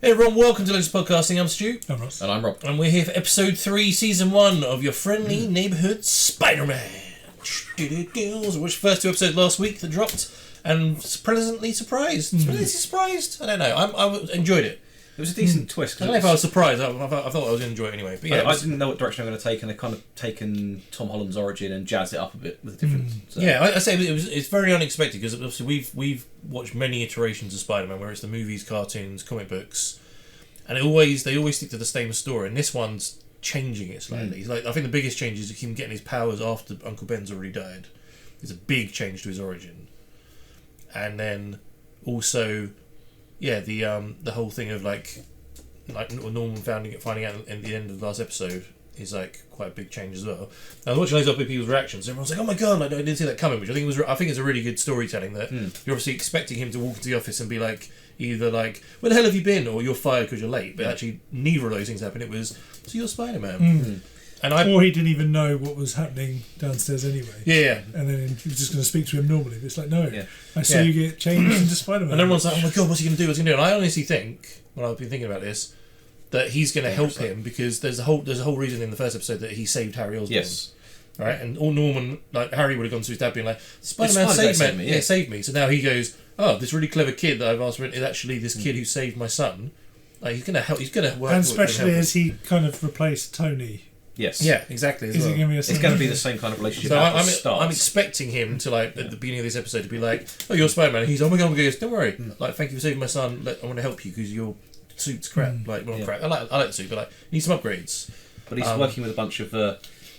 Hey everyone, welcome to Lotus Podcasting. I'm Stu. I'm Ross. And I'm Rob. And we're here for episode 3, season 1 of your friendly neighbourhood Spider-Man. I watched the first 2 episodes last week that dropped and was pleasantly surprised. I don't know. I enjoyed it. It was a decent twist. I don't know if I was surprised. I thought I was going to enjoy it anyway. But yeah, I didn't know what direction they were going to take, and they've kind of taken Tom Holland's origin and jazzed it up a bit with a different. So. Yeah, I say it's very unexpected because obviously we've watched many iterations of Spider-Man, where it's the movies, cartoons, comic books, and they always stick to the same story. And this one's changing it slightly. Like I think the biggest change is him getting his powers after Uncle Ben's already died. It's a big change to his origin, and then also, yeah, the whole thing of like Norman finding out at the end of the last episode is like quite a big change as well. I was watching loads of people's reactions. Everyone's like, "Oh my god, I didn't see that coming," which I think it's a really good storytelling. That you're obviously expecting him to walk into the office and be like, either like, "Where the hell have you been?" or "You're fired because you're late." But actually, neither of those things happened. It was, "So you're Spider-Man." Or he didn't even know what was happening downstairs anyway. Yeah. And then he was just going to speak to him normally. But it's like, no, I saw you get changed into Spider-Man. And everyone's like, "Oh my god, what's he going to do? What's he going to do?" And I honestly think, when I've been thinking about this, that he's going to help him because there's a whole reason in the first episode that he saved Harry Osborn. Yes. Right? And all Norman, like Harry would have gone to his dad being like, "Spider-Man saved me. Yeah, saved me." So now he goes, "Oh, this really clever kid that I've asked for is actually this kid who saved my son." Like he's going to help. He's going to work. And especially as he kind of replaced Tony. Yes. Yeah, exactly. It's going to be the same kind of relationship. So I'm expecting him to like at the beginning of this episode to be like, "Oh, you're Spider-Man." And he's, "Oh my god," he goes, "Don't worry. Like, thank you for saving my son. I want to help you because your suit's crap." Like, well, crap. I like the suit, but like, you need some upgrades. But he's working with a bunch of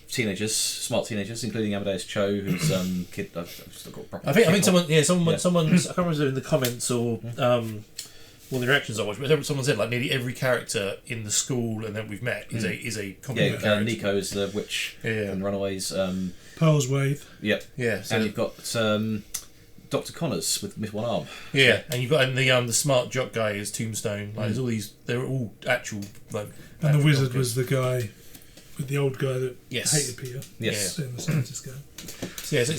teenagers, smart teenagers, including Amadeus Cho, who's kid. I've still got proper. I think someone's. I can't remember in the comments or all the reactions I watched, but someone said like nearly every character in the school and that we've met is a comic character. Nico is the witch and Runaways. Pearl's Wave. Yep. Yeah. So and you've got Dr. Connors with one arm. Yeah, and you've got the smart jock guy is Tombstone. Like there's all these. They're all actual like. And the wizard was the guy. With the old guy that hated Peter. Yes. In the scientist guy. Yeah, so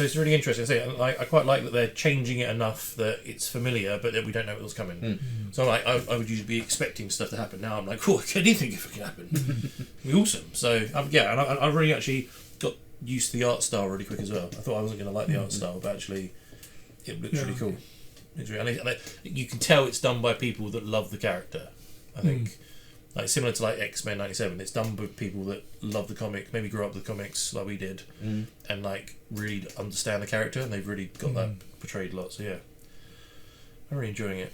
it's really interesting. I quite like that they're changing it enough that it's familiar, but that we don't know what's coming. So like, I would usually be expecting stuff to happen. Now I'm like, "Cool, anything if it can happen." It'd be awesome. So and I really actually got used to the art style really quick as well. I thought I wasn't going to like the art style, but actually, it looks really cool. It's really, and you can tell it's done by people that love the character. I think. Like similar to like X-Men '97, it's done with people that love the comic, maybe grew up with the comics like we did, and like really understand the character, and they've really got that portrayed a lot. So yeah, I'm really enjoying it.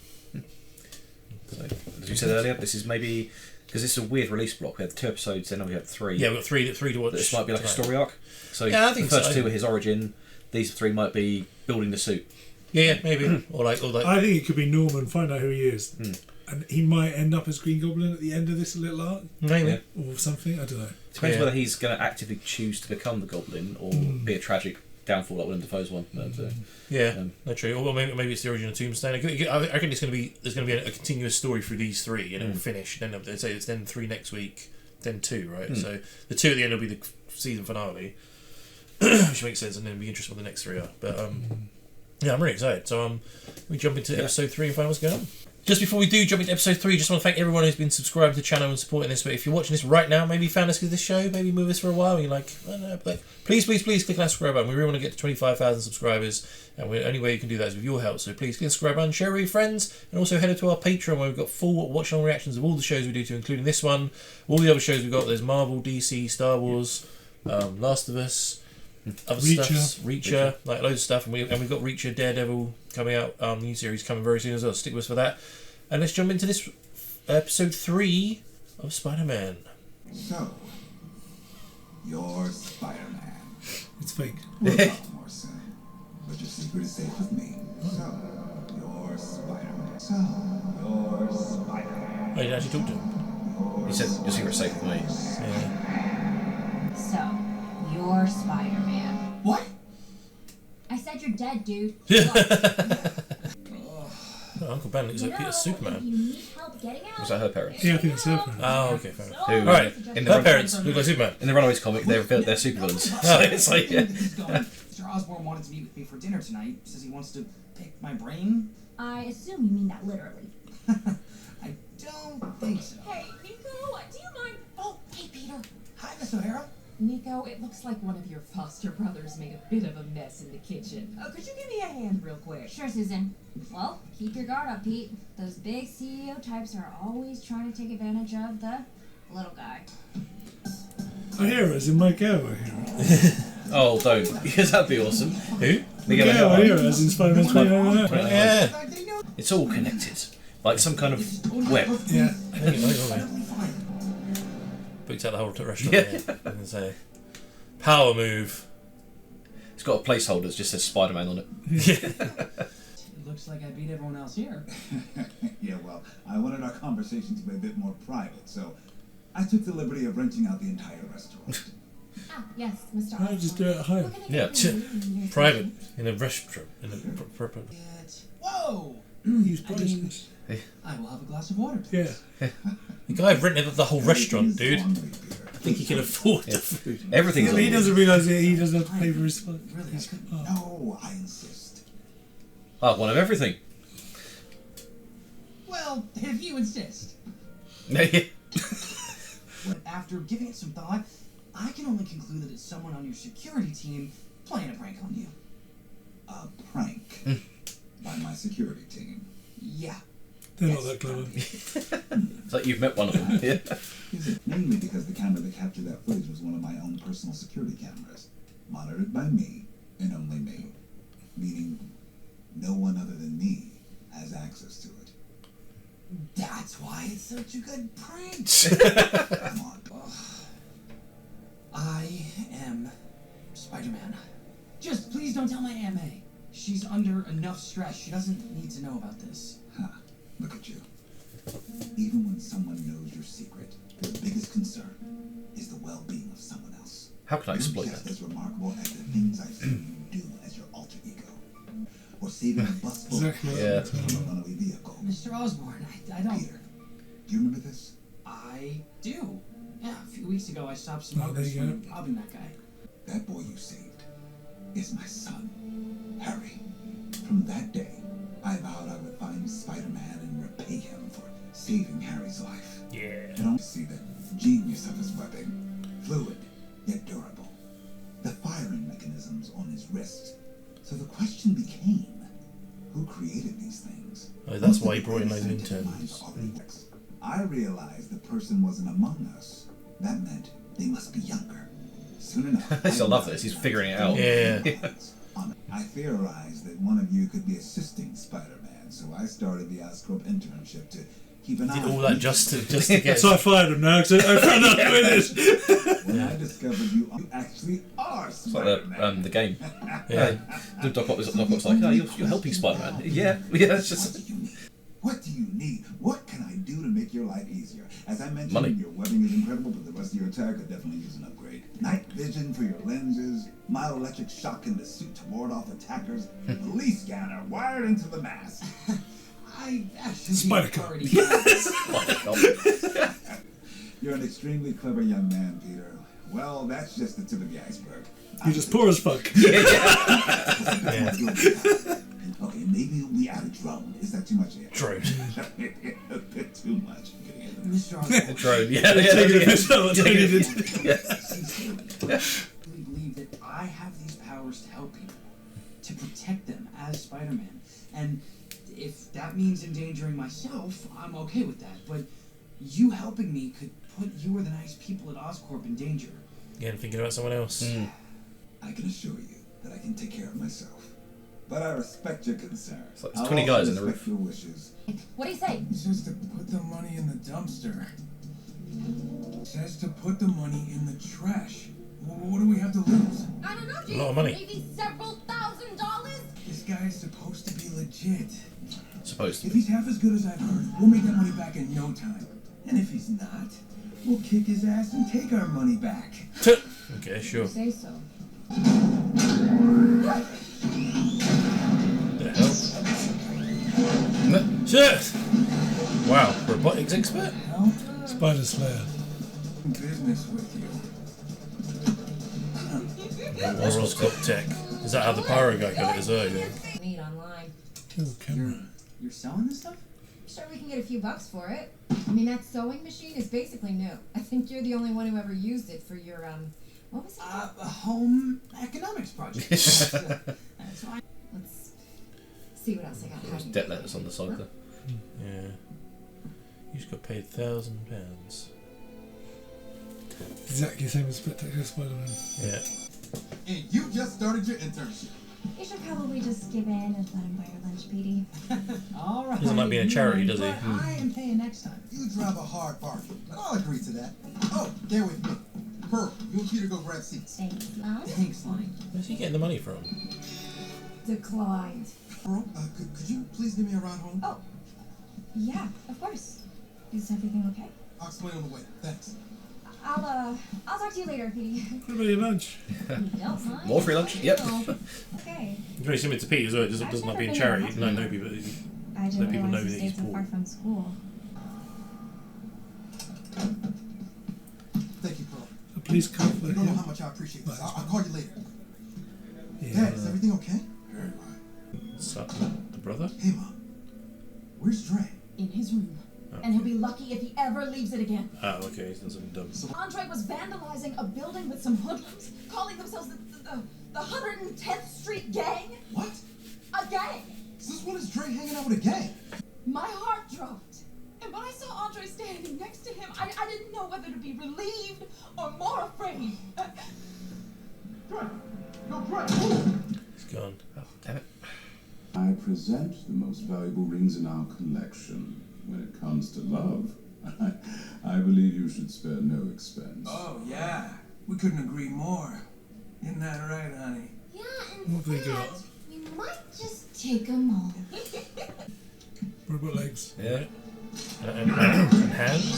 So, as you said earlier, this is maybe because it's a weird release block. We had 2 episodes, then we had 3. Yeah, we've got three to watch. This might be like a story arc. So I think the first 2 are his origin. These 3 might be building the suit. Yeah, maybe or like. I think it could be Norman. Find out who he is. And he might end up as Green Goblin at the end of this little arc. Maybe. Or something, I don't know. Depends whether he's going to actively choose to become the Goblin or be a tragic downfall like Willem Dafoe's one. But, that's true. Or maybe it's the origin of Tombstone. I think there's going to be a continuous story through these 3, and it will finish. Then they say it's then 3 next week, then 2, right? So the 2 at the end will be the season finale, which makes sense, and then it'll be interesting what the next 3 are. But I'm really excited. So we jump into episode 3 and find what's going on. Just before we do jump into episode 3, just want to thank everyone who's been subscribing to the channel and supporting this. But if you're watching this right now, maybe you found us because of this show, maybe move us for a while, and you're like, I don't know, but please click that subscribe button. We really want to get to 25,000 subscribers, and the only way you can do that is with your help. So please click the subscribe button, share with your friends, and also head over to our Patreon where we've got full watch-along reactions of all the shows we do, including this one, all the other shows we've got. There's Marvel, DC, Star Wars, Last of Us. Other stuff, Reacher, like loads of stuff, and we've got Reacher, Daredevil coming out. New series coming very soon as well. Stick with us for that, and let's jump into this episode 3 of Spider-Man. So, you're Spider-Man. It's fake. We're Baltimore, son, but your secret is safe with me. So, you're Spider-Man. So, you're Spider-Man. Oh, you didn't actually talk to him. He said your secret's safe with me. Yeah. So, you're Spider-Man. What? I said you're dead, dude. Oh, Uncle Ben looks like Peter Superman. If you need help getting out, Was that her parents? Yeah, I think it's Superman. Oh, okay, fair enough. Who, Alright, in the her parents look like Superman. In the Runaways comic, they're supervillains. So it's like, Mr. Osborn wanted to meet with me for dinner tonight. Says he wants to pick my brain. I assume you mean that literally. I think so. Hey, Nico, do you mind? Oh, hey, Peter. Hi, Miss O'Hara. Nico, it looks like one of your foster brothers made a bit of a mess in the kitchen. Could you give me a hand real quick? Sure, Susan. Well, keep your guard up, Pete. Those big CEO types are always trying to take advantage of the little guy. O'Hara's in my go, O'Hara. Oh, don't. Because that'd be awesome. Who? Miguel O'Hara's in Spider-Man 2099. Yeah. It's all connected. Like some kind of web. Yeah. Booked out the whole restaurant. Yeah. Yeah. I can say. Power move. It's got a placeholder that just says Spider-Man on it. It looks like I beat everyone else here. Yeah, well, I wanted our conversation to be a bit more private, so I took the liberty of renting out the entire restaurant. Ah, yes, Mr. Why don't you just do it at home? Yeah. Private in a restaurant. In a Whoa! Use priceless. I will have a glass of water, please. Yeah. The guy rented the whole restaurant, dude. Strongly, Peter. I think he can afford the food. Everything's Yeah, on but he it. doesn't realise that he doesn't have to pay for his food. Really, I couldn't. No, I insist. Ah, one of everything. Well, if you insist. But after giving it some thought, I can only conclude that it's someone on your security team playing a prank on you. A prank by my security team. Yeah. They're not that clever. It's like you've met one of them. Yeah. Mainly because the camera that captured that footage was one of my own personal security cameras, monitored by me and only me, meaning no one other than me has access to it. That's why it's such a good prank. Come on. I am Spider-Man. Just please don't tell my AMA. She's under enough stress. She doesn't need to know about this. Huh. Look at you. Even when someone knows your secret, their biggest concern is the well-being of someone else. How can I exploit You're just that? as remarkable as the things I've seen you do as your alter ego. Or saving a bus full Exactly. of Yeah. passengers from a runaway vehicle. Mr. Osborn, I don't. Peter, do you remember this? I do. Yeah, a few weeks ago I stopped some Oh, there muggers you from robbing that guy. That boy you saved is my son, Harry. From that day, I vowed I would find Spider-Man and repay him for saving Harry's life. Yeah. And I see the genius of his webbing, fluid yet durable. The firing mechanisms on his wrist. So the question became, who created these things? Oh, that's why he brought in those interns. I realized the person wasn't among us. That meant they must be younger. Soon enough. I still love this. He's figuring it out. Yeah. I theorized that one of you could be assisting Spider-Man, so I started the Oscorp internship to keep an eye Did on all that you. just to get. So I fired him now because I found out who it is. When I discovered you actually are It's like Spider-Man. the game. Yeah. Doc Ock's like, oh, you're helping Spider-Man. Yeah. Yeah, it's What just... do you need? What do you need? What can I do to make your life easier? As I mentioned, Money. your webbing is incredible, but the rest of your attire could definitely use an upgrade. Night vision for your lenses, mild electric shock in the suit to ward off attackers, police scanner wired into the mask. I actually Spider-Cop. already You're an extremely clever young man, Peter. Well, that's just the tip of the iceberg. You're just poor as fuck. Okay, maybe we add a drone. Is that too much? Drone. A bit too much. I'm getting into Mr. Osborn, Drone. Yeah. Taking a piss out, that's what he did. sincerely believe that I have these powers to help people, to protect them as Spider-Man. And if that means endangering myself, I'm okay with that. But you helping me could put you or the nice people at Oscorp in danger. Again, thinking about someone else. I can assure you that I can take care of myself. But I respect your concern. It's like there's 20 guys in the roof. Your wishes. What do you say? It says to put the money in the dumpster. It says to put the money in the trash. What do we have to lose? I don't know, A lot of money. Maybe several $1,000s? This guy is supposed to be legit. Supposed to If be. he's half as good as I've heard, we'll make that money back in no time. And if he's not, we'll kick his ass and take our money back. Okay, sure. Say so. The hell? Shit! Wow, robotics expert? Hell, Spider Slayer. business with you. Oscorp Tech. Is that how the pyro guy got it as well? Yeah. Meet online. Oh, camera. You're selling this stuff? Sure, we can get a few bucks for it. I mean, that sewing machine is basically new. I think you're the only one who ever used it for your, what was it? A home economics project. That's why. Let's see what else I got. There's debt letters on the side there. Yeah. You just got paid £1,000. Exactly the same as Spectacular Spider-Man. Yeah. And you just started your internship. You should probably just give in and let him buy your lunch, Petey. All right. He doesn't like being a charity, does he? But I am paying next time. You drive a hard bargain, but I'll agree to that. Oh, there with me. Pearl, you and Peter go grab seats. Thanks, Mom. Thanks, Lonnie. Where's he getting the money from? Declined. Pearl, could you please give me a ride home? Oh, yeah, of course. Is everything okay? I'll explain on the way. Thanks. I'll talk to you later, Petey. What about your lunch? Don't mind. More free lunch? Yep. Okay. It's very similar to Pete as well. It doesn't like being charity. Even though I know people, I let didn't people know realize that you he's stayed so poor. far from school. Thank you, Pearl. A police car for You don't know him. how much I appreciate this. I'll call you later. Yeah. Dad, is everything okay? Very right. What's up, the brother? Hey, Mom. Where's Dre? In his room. And he'll be lucky if he ever leaves it again. Oh, okay, he's done something dumb. Andre was vandalizing a building with some hoodlums, calling themselves the 110th Street Gang. What? A gang. Since when is Dre hanging out with a gang? My heart dropped. And when I saw Andre standing next to him, I didn't know whether to be relieved or more afraid. Dre! No, Dre! He's gone. Oh, damn it. I present the most valuable rings in our collection. When it comes to love, I believe you should spare no expense. Oh, yeah. We couldn't agree more. Isn't that right, honey? Yeah, What have they got? we might just take them all. Robot legs. Yeah. And hands.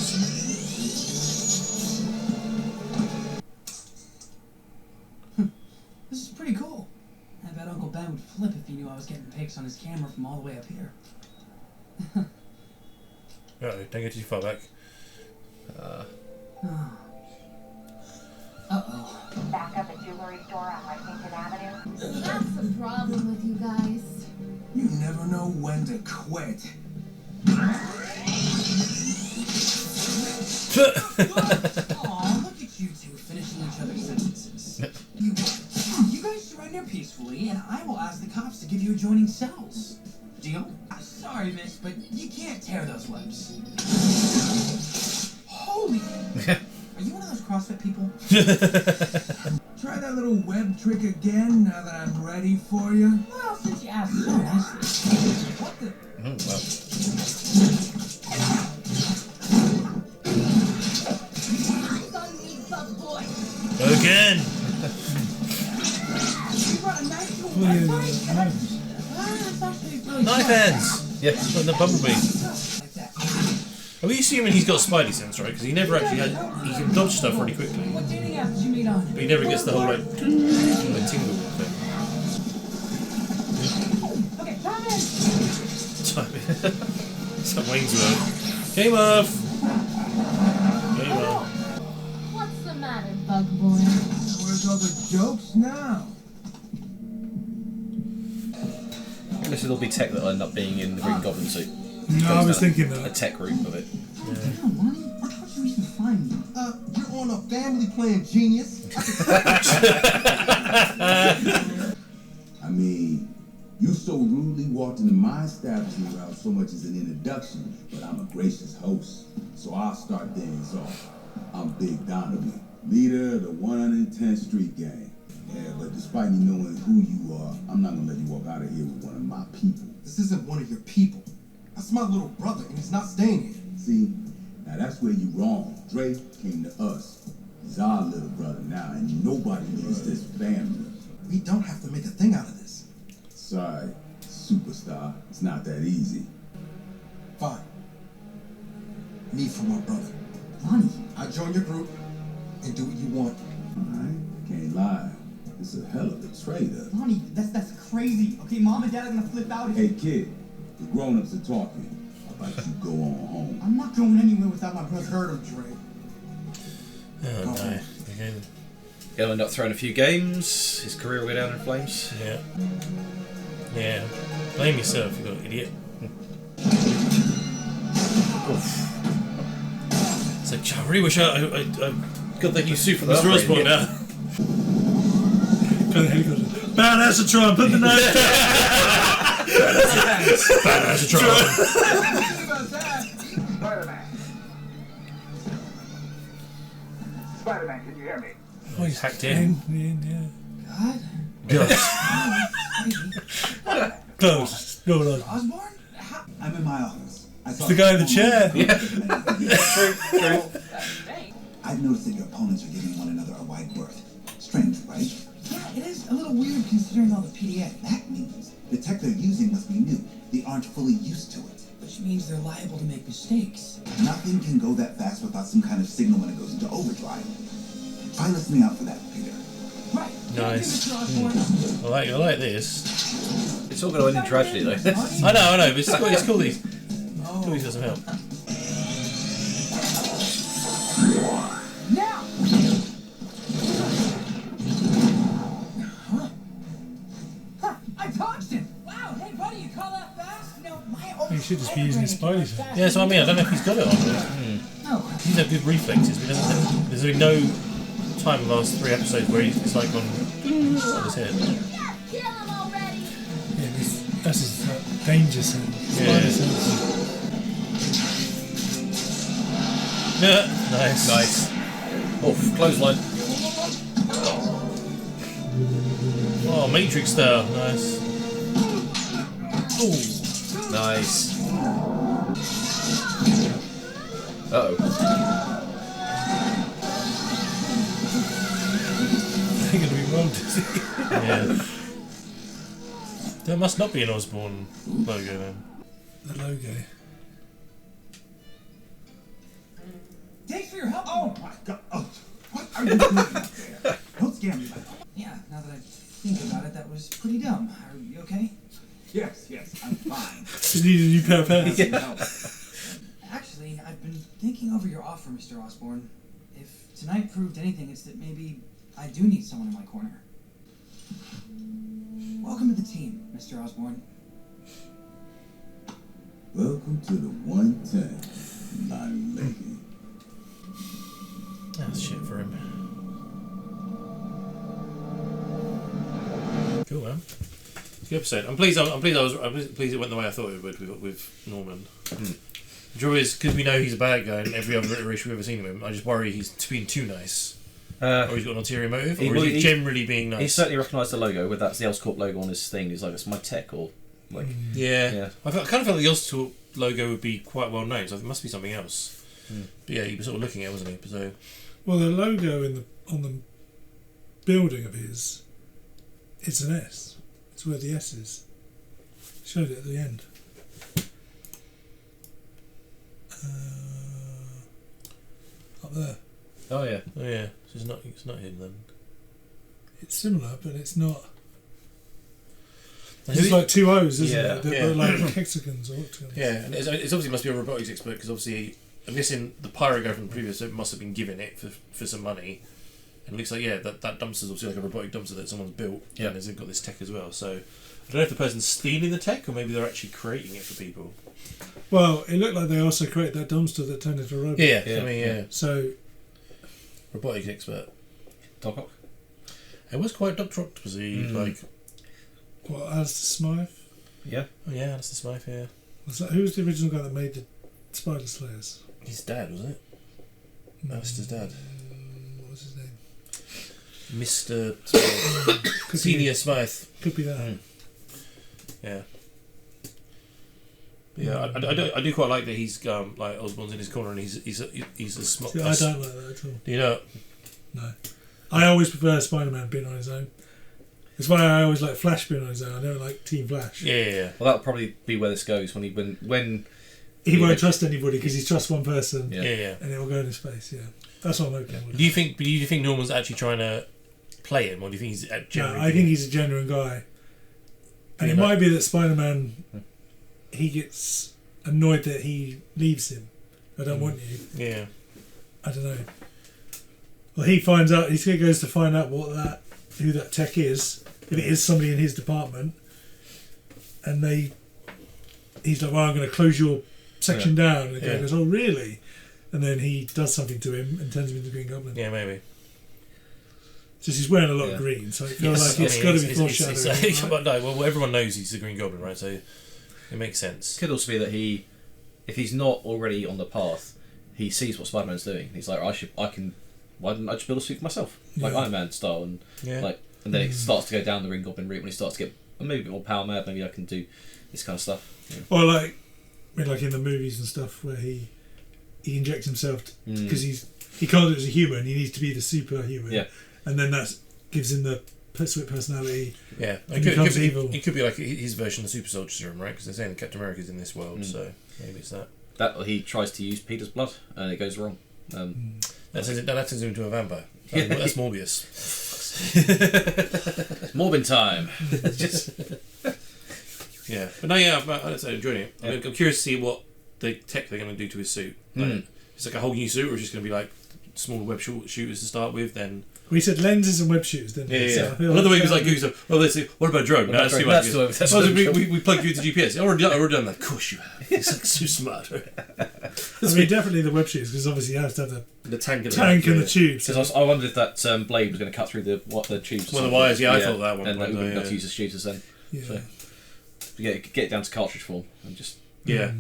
This is pretty cool. I bet Uncle Ben would flip if he knew I was getting pics on his camera from all the way up here. Uh-oh, don't go too far back. Uh-oh. Back up at jewelry store on Lexington Avenue. That's the problem with you guys. You never know when to quit. Aw, look at you two finishing each other's sentences. You guys surrender peacefully, and I will ask the cops to give you adjoining cells. Deal? Sorry, miss, but you can't tear those webs. Holy! Are you one of those CrossFit people? Try that little web trick again now that I'm ready for you. Well, since you asked so nicely. What the? Oh, wow. Son me, bug boy. Again! You brought a knife to a Oh, yeah, website? yeah. That's actually really Knife smart. hands! Yes, and the bumblebee. Like that. Are we assuming he's got spidey sense, right? Because he never actually had. He can dodge stuff really quickly. What dating app did you meet on? But he never gets the whole, like, tingle thing. Okay, time in. It's like Wayne's World. Game off! Game off. What's the matter, bug boy? Where's all the jokes now? This will be tech that'll end up being in the Green Goblin suit. No, I was thinking A that. tech route of it. Damn, Lonnie, where the did you even find me? You're on a family plan, genius. I mean, you so rudely walked into my establishment without so much as an introduction, but I'm a gracious host, so I'll start things off. I'm Big Donovan, leader of the 110th Street Gang. Yeah, but despite me knowing who you are, I'm not gonna let you walk out of here with one of my people. This isn't one of your people. That's my little brother, and he's not staying here. See, now that's where you wrong. Dre came to us. He's our little brother now, and nobody leaves this family. We don't have to make a thing out of this. Sorry, superstar. It's not that easy. Fine. Me for my brother. Lonnie, I join your group and do what you want. Alright, can't lie. It's a hell of a trade-up. Lonnie, that's crazy. Okay, Mom and Dad are gonna flip out if Hey kid, the grown-ups are talking. How about you go on home? I'm not going anywhere without my You brother. heard him, Dre. Oh no. Again. He'll end up throwing a few games. His career will go down in flames. Yeah. Yeah. Blame yourself, you little idiot. Oof. So, I really wish I got that new suit from Mr. upgrade, Osborn now. Kind of helicopter. Badass-a-tron, put the knife down! Badass-a-tron. Spider-Man, can you hear me? Oh, he's hacked in. God? Close. No, no. Osborn? I'm in my office. It's the guy in the chair. True. I've noticed that your opponents are giving one another a wide berth. Strange, right? Yeah, it is a little weird considering all the PDA. That means the tech they're using must be new. They aren't fully used to it. Which means they're liable to make mistakes. Nothing can go that fast without some kind of signal when it goes into overdrive. Try listening out for that, Peter. Right. Nice. I like this. It's all going to end in tragedy, though. I know, but it's cool these. Cool these got some help. Now! Huh, I dodged him! Wow, hey buddy, you call that fast? You know, my old He should just be using his spidey sense. Yeah, that's what I mean. I don't know if he's got it on. No. He's had good reflexes, but there's been no time in the last 3 episodes where it's like on his head. Kill him already! Yeah, that's his danger sense. Spidey sense. Yeah, nice. Oh, clothesline. Oh, Matrix style, nice. Ooh, Nice. Uh-oh. They're going to be wrong, does he? yeah. There must not be an Osborn logo then. The logo. Thanks for your help. Oh my God! Oh, what are you doing up there? Don't scare me, my Yeah, now that I think about it, that was pretty dumb. Are you okay? Yes, I'm fine. Just need a new pair of pants. Actually, I've been thinking over your offer, Mr. Osborn. If tonight proved anything, it's that maybe I do need someone in my corner. Welcome to the team, Mr. Osborn. Welcome to the 110, my lady. That's shit for him. Cool, man. Good episode. I'm pleased it went the way I thought it would with Norman. The draw is because we know he's a bad guy in every other iteration we've ever seen of him. I just worry he's being too nice. Or he's got an ulterior motive, or is he generally being nice? He certainly recognised the logo, whether that's the Oscorp logo on his thing. He's like, it's my tech, or like. Yeah. I kind of felt like the Oscorp logo would be quite well known, so it must be something else. But yeah, he was sort of looking at it, wasn't he? So. Well, the logo on the building of his, it's an S. It's where the S is. Showed it at the end. Up there. Oh yeah. So it's not him then. It's similar, but it's not. It's like 2 O's, isn't it? They're like hexagons or octagons. Yeah, and it's obviously must be a robotics expert because obviously I'm guessing the pyro guy from the previous episode must have been given it for some money. And it looks like that dumpster's obviously like a robotic dumpster that someone's built. Yeah, and it's got this tech as well. So I don't know if the person's stealing the tech or maybe they're actually creating it for people. Well, it looked like they also created that dumpster that turned into a robot. Yeah. So robotics expert. Doc Ock. It was quite Dr. Octopusy, like. What, Alistair Smythe? Yeah. Oh yeah, Alistair Smythe. Yeah. Who was the original guy that made the Spider Slayers? His dad, wasn't it? Alistair's dad. What was his name? Mr. Senior Smythe. Could be that. Yeah. But yeah, I do quite like that he's like Osborn's in his corner and he's a smart. I don't like that at all. Do you know? No. I always prefer Spider-Man being on his own. It's why I always like Flash being on his own. I don't like Team Flash. Yeah. Well, that'll probably be where this goes when he won't trust anybody because he trusts one person. Yeah. And it will go into space. Yeah, that's what I'm hoping. Do you think Norman's actually trying to play him, or do you think he's genuine? No, I think he's a genuine guy. And it might be that Spider-Man, he gets annoyed that he leaves him. I don't want you. Yeah. I don't know. Well, he finds out. He goes to find out who that tech is. If it is somebody in his department, and he's like, "Well, I'm going to close your section down." And the guy goes, "Oh, really?" and then he does something to him and turns him into the Green Goblin. Yeah, maybe. Just he's wearing a lot of green, so it feels like it's got to be foreshadowing. But no, well, everyone knows he's the Green Goblin, right? So it makes sense. Could also be that if he's not already on the path, he sees what Spider-Man's doing. He's like, why didn't I just build a suit for myself, like Iron Man style, and and then it starts to go down the Green Goblin route when he starts to get maybe a bit more power mad. Maybe I can do this kind of stuff. Yeah. Or like in the movies and stuff where he injects himself because he can't do it as a human. He needs to be the superhuman. Yeah. And then that gives him the split personality. Yeah, it becomes evil. It could be like his version of the Super Soldier Serum, right? Because they're saying that Captain America's in this world, so maybe it's that. That he tries to use Peter's blood and it goes wrong. That turns him into a vampire. That's Morbius. It's Morbin time. Yeah, but no, yeah, I'm enjoying it. Yeah. I'm curious to see what the tech they're going to do to his suit. Like, it's like a whole new suit, or it's just going to be like smaller web shooters to start with. Then we said lenses and web shooters, didn't we? Yeah. Another way was like, let's see. What about a drone? That's we plugged you into GPS. I already done that. Of course you have. It's like so smart. I mean, definitely the web shooters, because obviously you have to have the tank and the tubes. Because I wondered if that blade was going to cut through the tubes. Well, the wires. Yeah, I thought that one. And they wouldn't have to use the shooters then. Yeah. So, get it down to cartridge form and just yeah,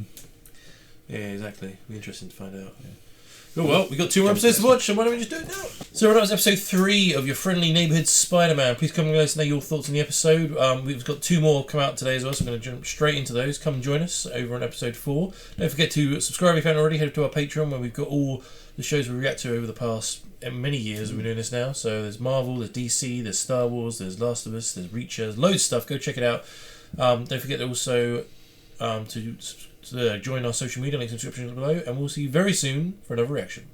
exactly. Be interesting to find out. Yeah. Oh well, we got 2 more episodes to watch, so why don't we just do it now? So that was episode 3 of your friendly neighbourhood Spider-Man. Please come and let us know your thoughts on the episode. We've got 2 more come out today as well, so we're going to jump straight into those. Come and join us over on episode 4. Don't forget to subscribe if you haven't already. Head to our Patreon where we've got all the shows we react to over the past many years. We've been doing this now. So there's Marvel, there's DC, there's Star Wars, there's Last of Us, there's Reacher, there's loads of stuff. Go check it out. Don't forget also to join our social media links in the description below, and we'll see you very soon for another reaction.